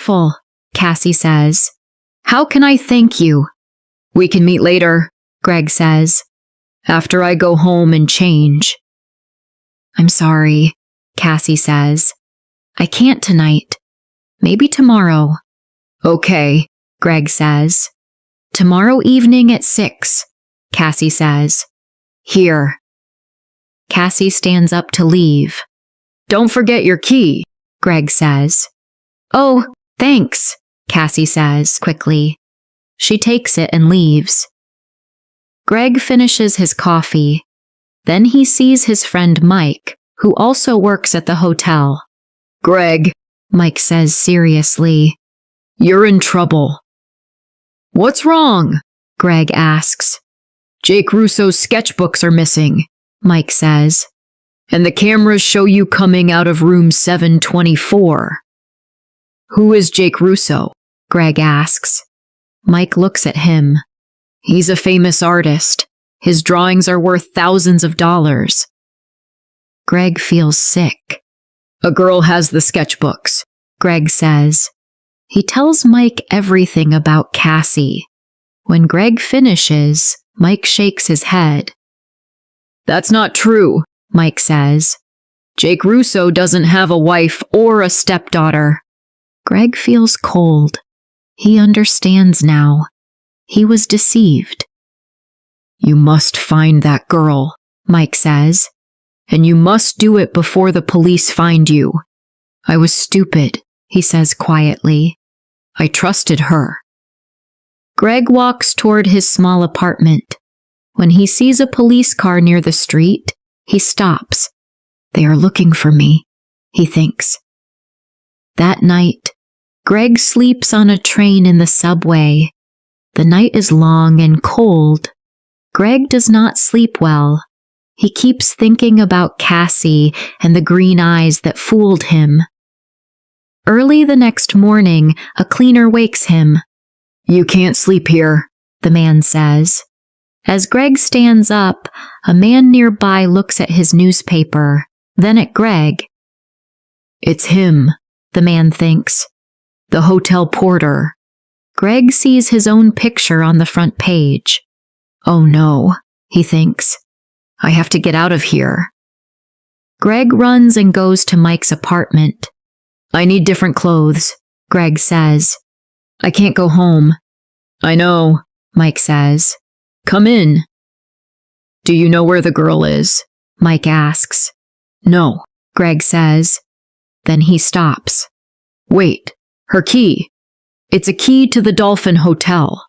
wonderful, Cassie says. How can I thank you? We can meet later, Greg says, after I go home and change. I'm sorry, Cassie says. I can't tonight. Maybe tomorrow. Okay, Greg says. Tomorrow evening at 6, Cassie says. Here. Cassie stands up to leave. Don't forget your key, Greg says. Oh, thanks, Cassie says quickly. She takes it and leaves. Greg finishes his coffee. Then he sees his friend Mike, who also works at the hotel. Greg, Mike says seriously, you're in trouble. What's wrong? Greg asks. Jake Russo's sketchbooks are missing, Mike says, and the cameras show you coming out of room 724. Who is Jake Russo? Greg asks. Mike looks at him. He's a famous artist. His drawings are worth thousands of dollars. Greg feels sick. A girl has the sketchbooks, Greg says. He tells Mike everything about Cassie. When Greg finishes, Mike shakes his head. That's not true, Mike says. Jake Russo doesn't have a wife or a stepdaughter. Greg feels cold. He understands now. He was deceived. You must find that girl, Mike says. And you must do it before the police find you. I was stupid, he says quietly. I trusted her. Greg walks toward his small apartment. When he sees a police car near the street, he stops. They are looking for me, he thinks. That night, Greg sleeps on a train in the subway. The night is long and cold. Greg does not sleep well. He keeps thinking about Cassie and the green eyes that fooled him. Early the next morning, a cleaner wakes him. You can't sleep here, the man says. As Greg stands up, a man nearby looks at his newspaper, then at Greg. It's him, the man thinks. The hotel porter. Greg sees his own picture on the front page. Oh no, he thinks. I have to get out of here. Greg runs and goes to Mike's apartment. I need different clothes, Greg says. I can't go home. I know, Mike says. Come in. Do you know where the girl is? Mike asks. No, Greg says. Then he stops. Wait, her key. It's a key to the Dolphin Hotel.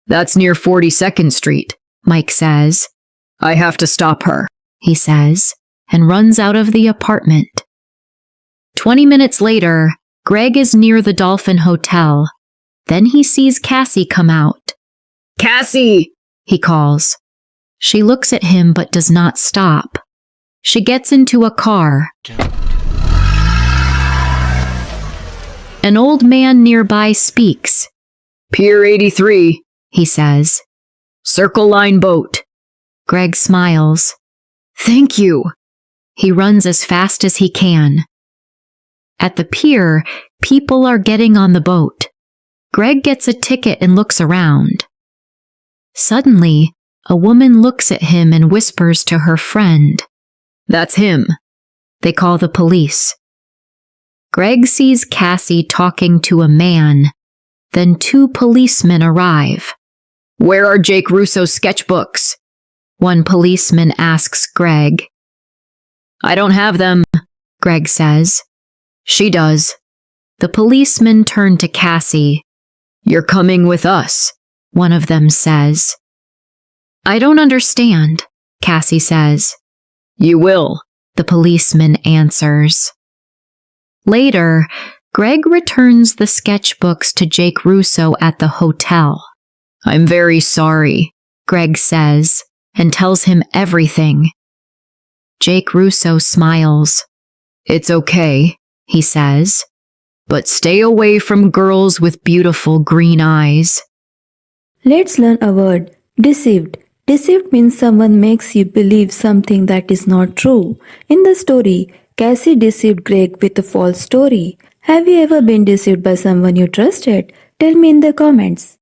That's near 42nd Street, Mike says. I have to stop her, he says, and runs out of the apartment. 20 minutes later, Greg is near the Dolphin Hotel. Then he sees Cassie come out. Cassie, he calls. She looks at him but does not stop. She gets into a car. An old man nearby speaks. Pier 83, he says. Circle Line boat. Greg smiles. Thank you. He runs as fast as he can. At the pier, people are getting on the boat. Greg gets a ticket and looks around. Suddenly, a woman looks at him and whispers to her friend. That's him. They call the police. Greg sees Cassie talking to a man. Then 2 policemen arrive. Where are Jake Russo's sketchbooks? One policeman asks Greg. I don't have them, Greg says. She does. The policemen turn to Cassie. You're coming with us, one of them says. I don't understand, Cassie says. You will, the policeman answers. Later, Greg returns the sketchbooks to Jake Russo at the hotel. I'm very sorry, Greg says, and tells him everything. Jake Russo smiles. It's okay, he says, but stay away from girls with beautiful green eyes. Let's learn a word, deceived. Deceived means someone makes you believe something that is not true. In the story, Cassie deceived Greg with a false story. Have you ever been deceived by someone you trusted? Tell me in the comments.